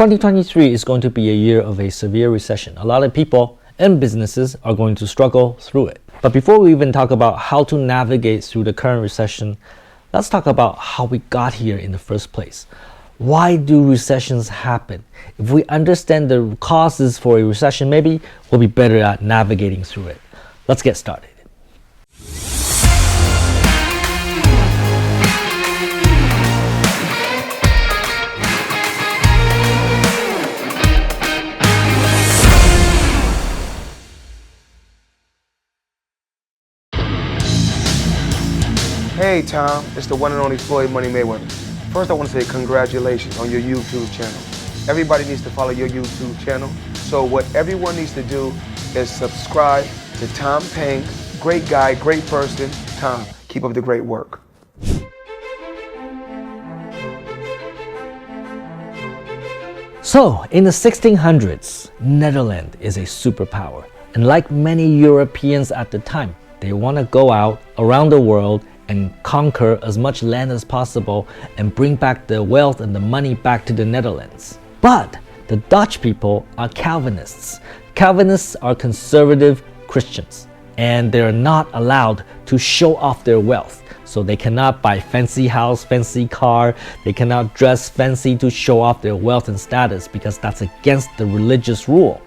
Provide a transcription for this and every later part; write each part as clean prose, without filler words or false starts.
2023 is going to be a year of a severe recession. A lot of people and businesses are going to struggle through it. But before we even talk about how to navigate through the current recession, let's talk about how we got here in the first place. Why do recessions happen? If we understand the causes for a recession, maybe we'll be better at navigating through it. Let's get started. Hey Tom, it's the one and only Floyd Money Mayweather. First I want to say congratulations on your YouTube channel. Everybody needs to follow your YouTube channel. So what everyone needs to do is subscribe to Tom Pang. Great guy, great person. Tom, keep up the great work. So, in the 1600s, Netherlands is a superpower. And like many Europeans at the time, they want to go out around the world and conquer as much land as possible and bring back the wealth and the money back to the Netherlands. But the Dutch people are Calvinists. Calvinists are conservative Christians, and they're not allowed to show off their wealth. So they cannot buy fancy house, fancy car, they cannot dress fancy to show off their wealth and status because that's against the religious rule.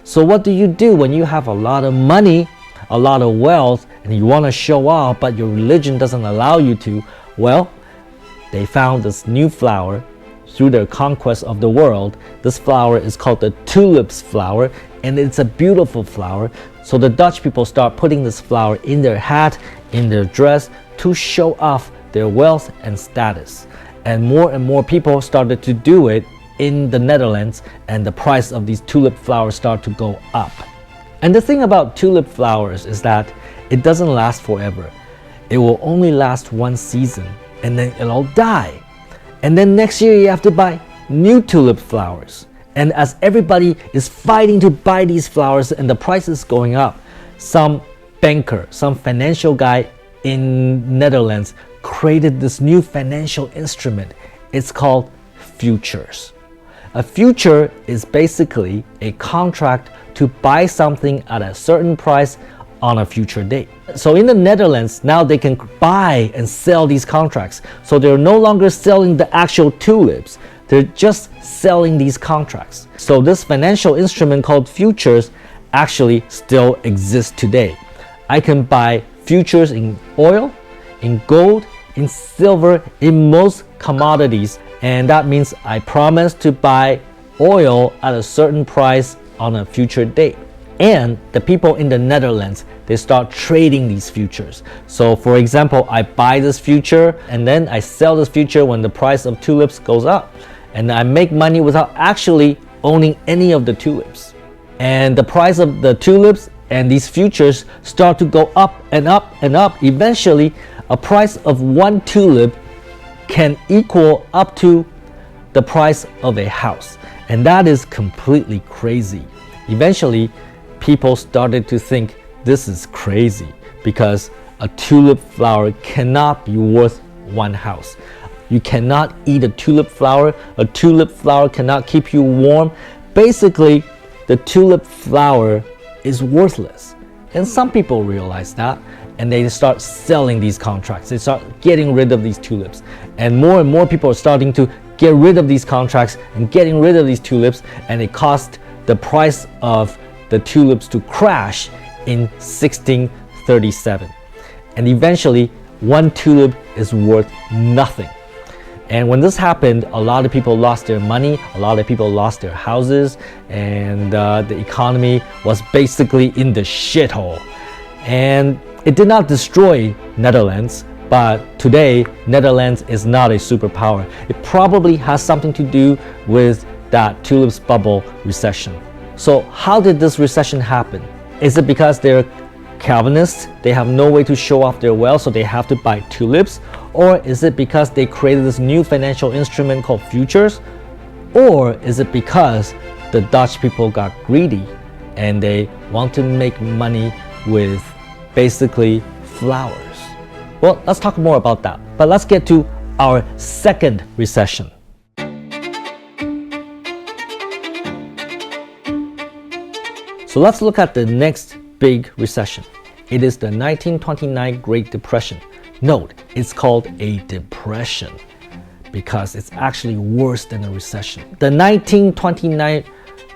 So what do you do when you have a lot of money, a lot of wealth, and you want to show off, but your religion doesn't allow you to? Well, they found this new flower through their conquest of the world. This flower is called the tulips flower, and it's a beautiful flower. So the Dutch people start putting this flower in their hat, in their dress, to show off their wealth and status. And more people started to do it in the Netherlands, and the price of these tulip flowers start to go up. And the thing about tulip flowers is that it doesn't last forever. It will only last one season and then it'll die. And then next year you have to buy new tulip flowers. And as everybody is fighting to buy these flowers and the price is going up, some banker, some financial guy in Netherlands created this new financial instrument. It's called futures. A future is basically a contract to buy something at a certain price on a future date. So in the Netherlands, now they can buy and sell these contracts. So they're no longer selling the actual tulips, they're just selling these contracts. So this financial instrument called futures actually still exists today. I can buy futures in oil, in gold, in silver, in most commodities, and that means I promise to buy oil at a certain price on a future date. And the people in the Netherlands, they start trading these futures. So for example, I buy this future and then I sell this future when the price of tulips goes up. And I make money without actually owning any of the tulips. And the price of the tulips and these futures start to go up and up and up. Eventually, a price of one tulip can equal up to the price of a house. And that is completely crazy. Eventually, people started to think this is crazy because a tulip flower cannot be worth one house. You cannot eat a tulip flower. A tulip flower cannot keep you warm. Basically, the tulip flower is worthless. And some people realize that, and they start selling these contracts. They start getting rid of these tulips. And more people are starting to get rid of these contracts and getting rid of these tulips, and it cost the price of the tulips to crash in 1637. And eventually, one tulip is worth nothing. And when this happened, a lot of people lost their money, a lot of people lost their houses, and the economy was basically in the shithole. And it did not destroy Netherlands, but today, Netherlands is not a superpower. It probably has something to do with that tulips bubble recession. So how did this recession happen? Is it because they're Calvinists, they have no way to show off their wealth, so they have to buy tulips? Or is it because they created this new financial instrument called futures? Or is it because the Dutch people got greedy and they want to make money with basically flowers? Well, let's talk more about that. But let's get to our second recession. So let's look at the next big recession. It is the 1929 Great Depression. Note, it's called a depression because it's actually worse than a recession. The 1929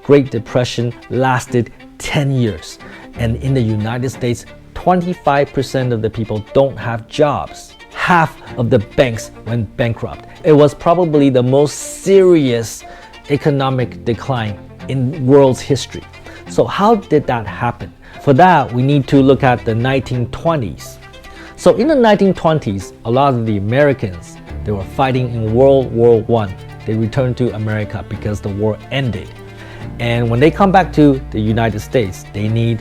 Great Depression lasted 10 years, and in the United States, 25% of the people don't have jobs. Half of the banks went bankrupt. It was probably the most serious economic decline in world's history. So how did that happen? For that, we need to look at the 1920s. So in the 1920s, a lot of the Americans, they were fighting in World War I. They returned to America because the war ended. And when they come back to the United States, they need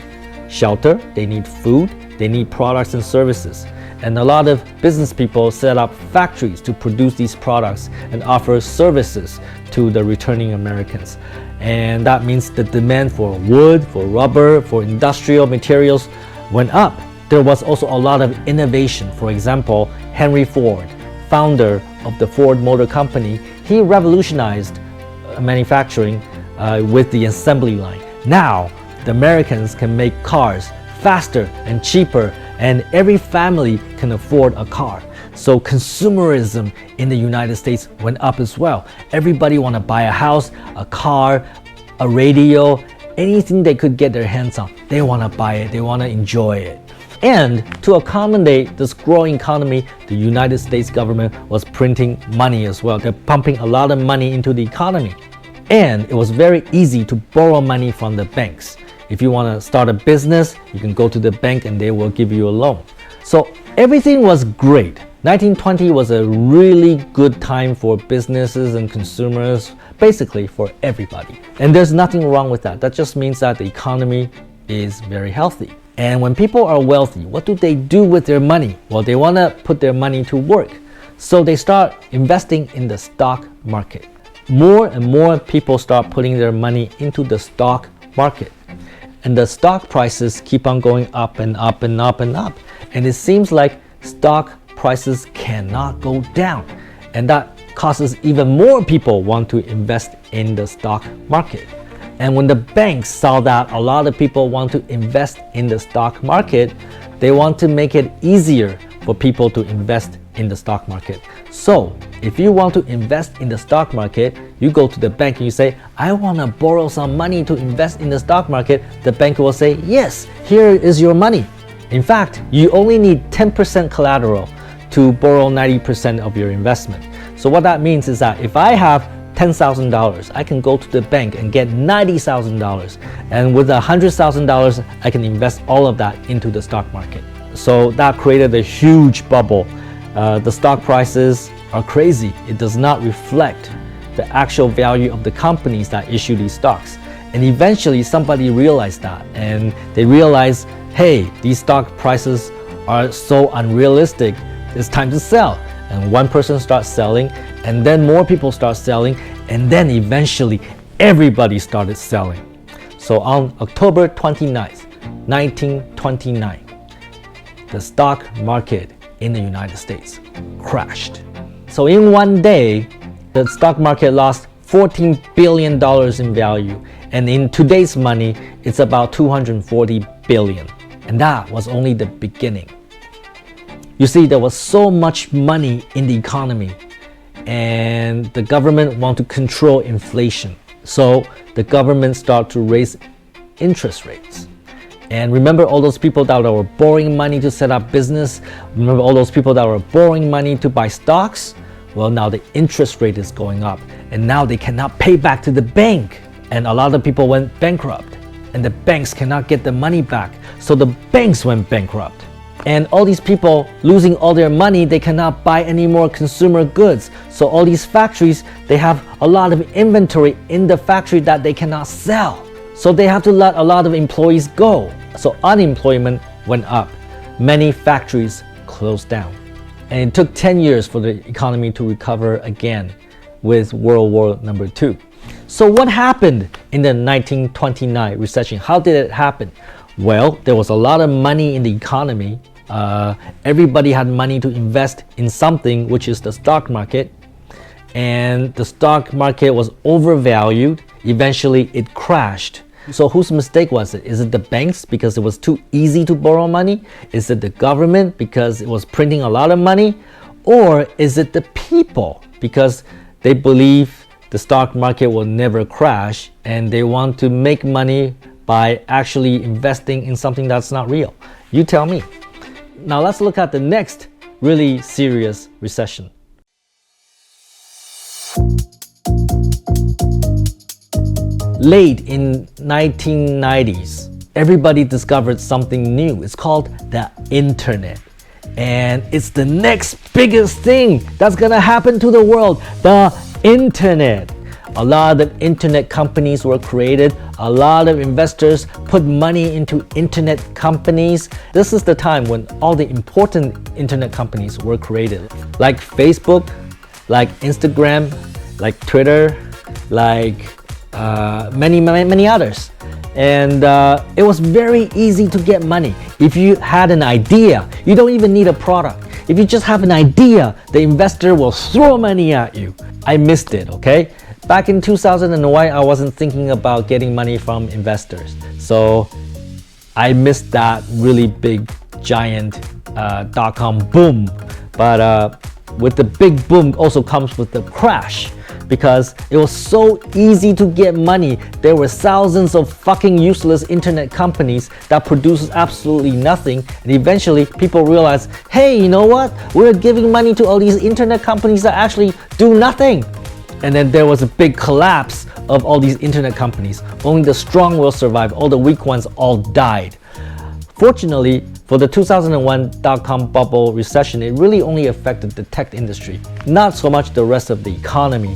shelter, they need food, they need products and services. And a lot of business people set up factories to produce these products and offer services to the returning Americans. And that means the demand for wood, for rubber, for industrial materials went up. There was also a lot of innovation. For example, Henry Ford, founder of the Ford Motor Company, he revolutionized manufacturing with the assembly line. Now, the Americans can make cars faster and cheaper, and every family can afford a car. So consumerism in the United States went up as well. Everybody want to buy a house, a car, a radio, anything they could get their hands on. They want to buy it, they want to enjoy it. And to accommodate this growing economy, the United States government was printing money as well. They're pumping a lot of money into the economy. And it was very easy to borrow money from the banks. If you want to start a business, you can go to the bank and they will give you a loan. So everything was great. 1920 was a really good time for businesses and consumers, basically for everybody. And there's nothing wrong with that. That just means that the economy is very healthy. And when people are wealthy, what do they do with their money? Well, they want to put their money to work. So they start investing in the stock market. More and more people start putting their money into the stock market. And the stock prices keep on going up and up and up and up. And it seems like stock prices cannot go down. And that causes even more people want to invest in the stock market. And when the banks saw that a lot of people want to invest in the stock market, they want to make it easier for people to invest in the stock market. So if you want to invest in the stock market, you go to the bank and you say, I want to borrow some money to invest in the stock market. The bank will say, yes, here is your money. In fact, you only need 10% collateral to borrow 90% of your investment. So what that means is that if I have $10,000, I can go to the bank and get $90,000. And with $100,000, I can invest all of that into the stock market. So that created a huge bubble. The stock prices are crazy. It does not reflect the actual value of the companies that issue these stocks. And eventually somebody realized that, and they realized, hey, these stock prices are so unrealistic, it's time to sell. And one person starts selling, and then more people start selling, and then eventually everybody started selling. So on October 29th, 1929, the stock market in the United States crashed. So in one day, the stock market lost $14 billion in value, and in today's money, it's about $240 billion. And that was only the beginning. You see, there was so much money in the economy, and the government wanted to control inflation. So the government started to raise interest rates. And remember all those people that were borrowing money to set up business? Remember all those people that were borrowing money to buy stocks? Well, now the interest rate is going up, and now they cannot pay back to the bank. And a lot of people went bankrupt, and the banks cannot get the money back. So the banks went bankrupt. And all these people losing all their money, they cannot buy any more consumer goods. So all these factories, they have a lot of inventory in the factory that they cannot sell. So they have to let a lot of employees go. So unemployment went up. Many factories closed down. And it took 10 years for the economy to recover again with World War II. So what happened in the 1929 recession? How did it happen? Well, there was a lot of money in the economy. Everybody had money to invest in something, which is the stock market. And the stock market was overvalued. Eventually, it crashed. So whose mistake was it? Is it the banks because it was too easy to borrow money? Is it the government because it was printing a lot of money? Or is it the people because they believe the stock market will never crash and they want to make money by actually investing in something that's not real? You tell me. Now let's look at the next really serious recession. Late in 1990s, everybody discovered something new. It's called the internet. And it's the next biggest thing that's gonna happen to the world, the internet. A lot of internet companies were created. A lot of investors put money into internet companies. This is the time when all the important internet companies were created, like Facebook, like Instagram, like Twitter, like many others. And it was very easy to get money. If you had an idea, you don't even need a product. If you just have an idea, the investor will throw money at you. I missed it, okay? Back in 2001, I wasn't thinking about getting money from investors. So I missed that really big, giant dot-com boom. But with the big boom also comes with the crash, because it was so easy to get money. There were thousands of fucking useless internet companies that produces absolutely nothing, and eventually people realized, hey, you know what? We're giving money to all these internet companies that actually do nothing. And then there was a big collapse of all these internet companies. Only the strong will survive, all the weak ones all died. Fortunately, for the 2001 dot-com bubble recession, it really only affected the tech industry, not so much the rest of the economy.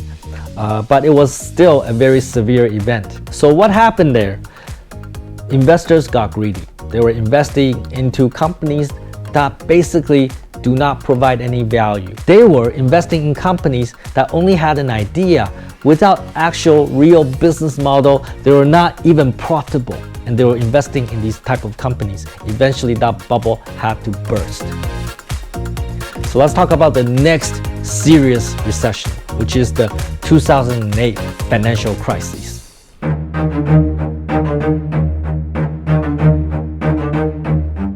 But it was still a very severe event. So what happened there? Investors got greedy. They were investing into companies that basically do not provide any value. They were investing in companies that only had an idea without actual real business model. They were not even profitable, and they were investing in these type of companies. Eventually that bubble had to burst. So let's talk about the next serious recession, which is the 2008 financial crisis.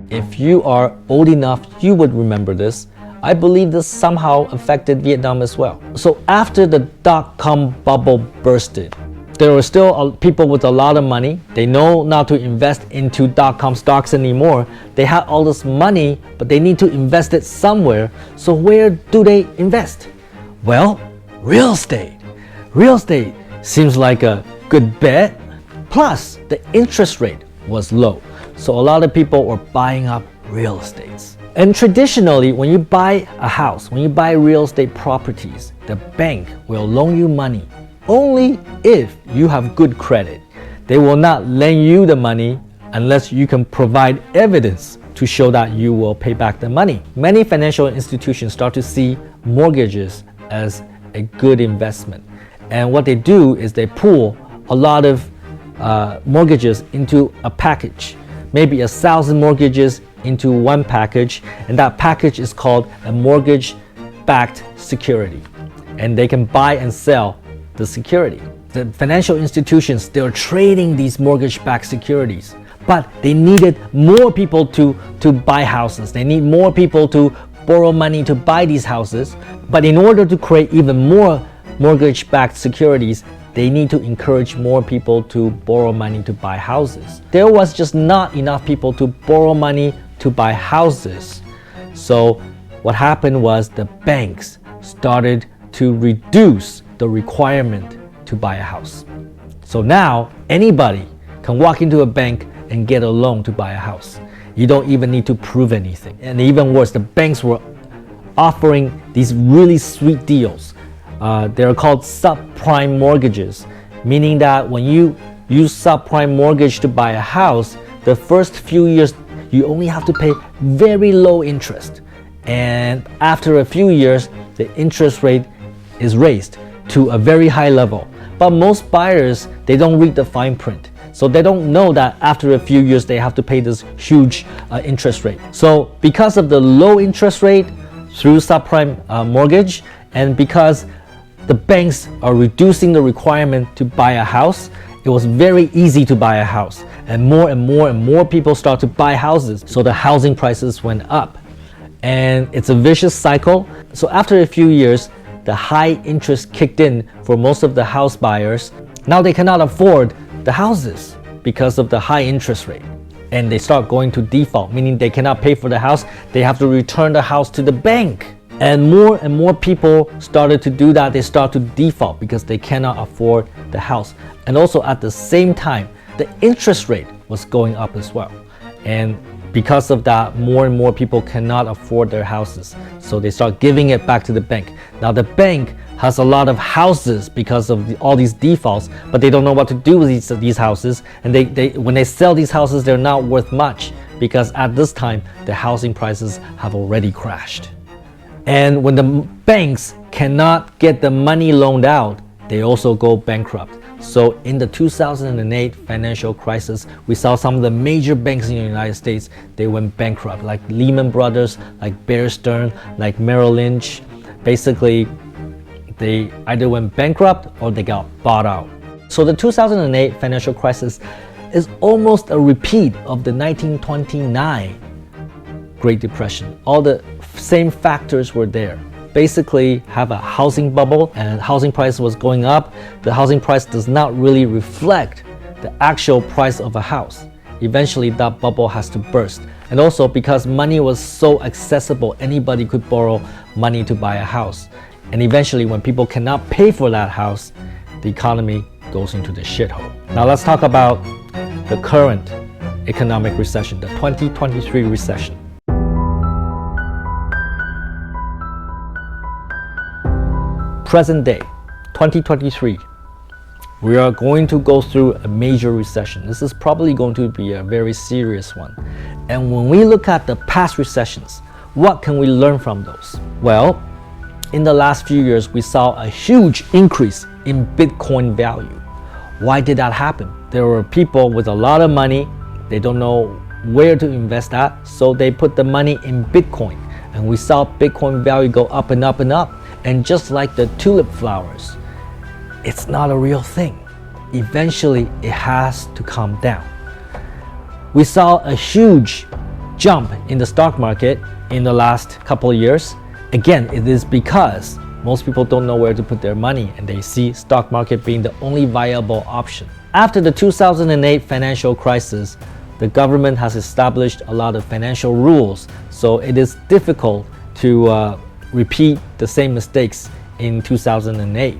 If you are old enough, you would remember this. I believe this somehow affected Vietnam as well. So after the dot-com bubble bursted, there were still people with a lot of money. They know not to invest into dot-com stocks anymore. They had all this money, but they need to invest it somewhere. So where do they invest? Well, real estate. Real estate seems like a good bet. Plus, the interest rate was low. So a lot of people were buying up real estates. And traditionally, when you buy a house, when you buy real estate properties, the bank will loan you money only if you have good credit. They will not lend you the money unless you can provide evidence to show that you will pay back the money. Many financial institutions start to see mortgages as a good investment. And what they do is they pool a lot of mortgages into a package, maybe 1,000 mortgages into one package, and that package is called a mortgage-backed security. And they can buy and sell the security. The financial institutions, they were trading these mortgage-backed securities, but they needed more people to buy houses. They need more people to borrow money to buy these houses. But in order to create even more mortgage-backed securities, they need to encourage more people to borrow money to buy houses. There was just not enough people to borrow money to buy houses. So what happened was the banks started to reduce the requirement to buy a house. So now anybody can walk into a bank and get a loan to buy a house. You don't even need to prove anything. And even worse, the banks were offering these really sweet deals. They're called subprime mortgages, meaning that when you use subprime mortgage to buy a house, the first few years you only have to pay very low interest. And after a few years, the interest rate is raised to a very high level. But most buyers, they don't read the fine print. So they don't know that after a few years, they have to pay this huge interest rate. So because of the low interest rate through subprime mortgage, and because the banks are reducing the requirement to buy a house, it was very easy to buy a house, and more people start to buy houses, so the housing prices went up. And it's a vicious cycle. So after a few years, the high interest kicked in for most of the house buyers. Now they cannot afford the houses because of the high interest rate, and they start going to default, meaning they cannot pay for the house. They have to return the house to the bank. And more people started to do that. They start to default because they cannot afford the house. And also at the same time, the interest rate was going up as well. And because of that, more and more people cannot afford their houses. So they start giving it back to the bank. Now the bank has a lot of houses because of all these defaults, but they don't know what to do with these houses. And when they sell these houses, they're not worth much because at this time, the housing prices have already crashed. And when the banks cannot get the money loaned out, they also go bankrupt. So in the 2008 financial crisis, we saw some of the major banks in the United States, they went bankrupt, like Lehman Brothers, like Bear Stearns, like Merrill Lynch. Basically, they either went bankrupt or they got bought out. So the 2008 financial crisis is almost a repeat of the 1929 Great Depression. All the same factors were there. Basically have a housing bubble, and housing price was going up. The housing price does not really reflect the actual price of a house. Eventually that bubble has to burst. And also because money was so accessible, anybody could borrow money to buy a house. And eventually when people cannot pay for that house, the economy goes into the shithole. Now let's talk about the current economic recession, the 2023 recession. Present day, 2023, we are going to go through a major recession. This is probably going to be a very serious one. And when we look at the past recessions, what can we learn from those? Well, in the last few years, we saw a huge increase in Bitcoin value. Why did that happen? There were people with a lot of money, they don't know where to invest that, so they put the money in Bitcoin. And we saw Bitcoin value go up and up and up. And just like the tulip flowers, it's not a real thing. Eventually, it has to come down. We saw a huge jump in the stock market in the last couple of years. Again, it is because most people don't know where to put their money and they see stock market being the only viable option. After the 2008 financial crisis, the government has established a lot of financial rules, so it is difficult to repeat the same mistakes in 2008.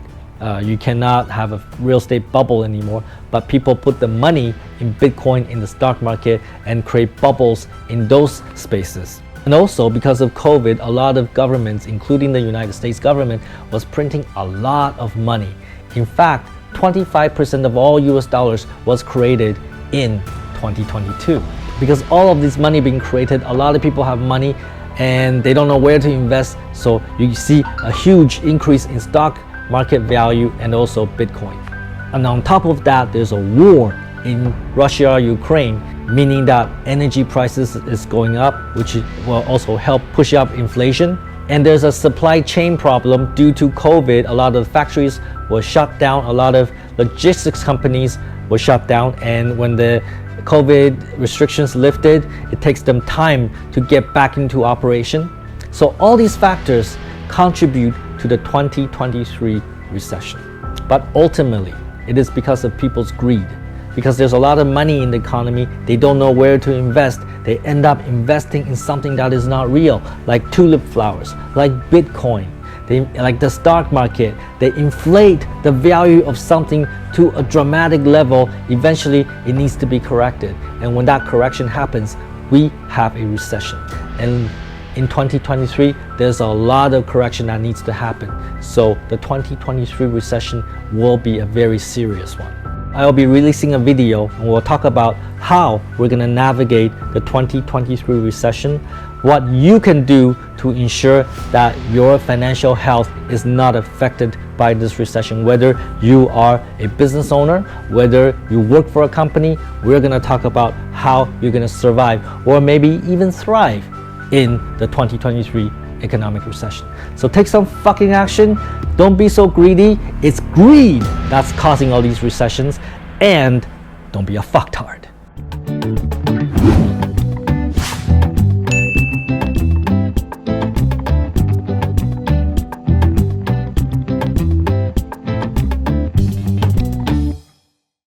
You cannot have a real estate bubble anymore, but people put the money in Bitcoin in the stock market and create bubbles in those spaces. And also because of COVID, a lot of governments, including the United States government, was printing a lot of money. In fact, 25% of all US dollars was created in 2022. Because all of this money being created, a lot of people have money and they don't know where to invest, so you see a huge increase in stock market value and also Bitcoin. And on top of that, there's a war in Russia, Ukraine, meaning that energy prices is going up, which will also help push up inflation. And there's a supply chain problem due to COVID. A lot of factories were shut down, a lot of logistics companies were shut down, and when the COVID restrictions lifted, it takes them time to get back into operation. So all these factors contribute to the 2023 recession. But ultimately, it is because of people's greed. Because there's a lot of money in the economy, they don't know where to invest. They end up investing in something that is not real, like tulip flowers, like Bitcoin, like the stock market. They inflate the value of something to a dramatic level. Eventually, it needs to be corrected. And when that correction happens, we have a recession. And in 2023, there's a lot of correction that needs to happen. So the 2023 recession will be a very serious one. I'll be releasing a video and we'll talk about how we're going to navigate the 2023 recession, what you can do to ensure that your financial health is not affected by this recession. Whether you are a business owner, whether you work for a company, we're going to talk about how you're going to survive or maybe even thrive in the 2023 economic recession. So take some fucking action. Don't be so greedy. It's greed that's causing all these recessions. and don't be a fucktard.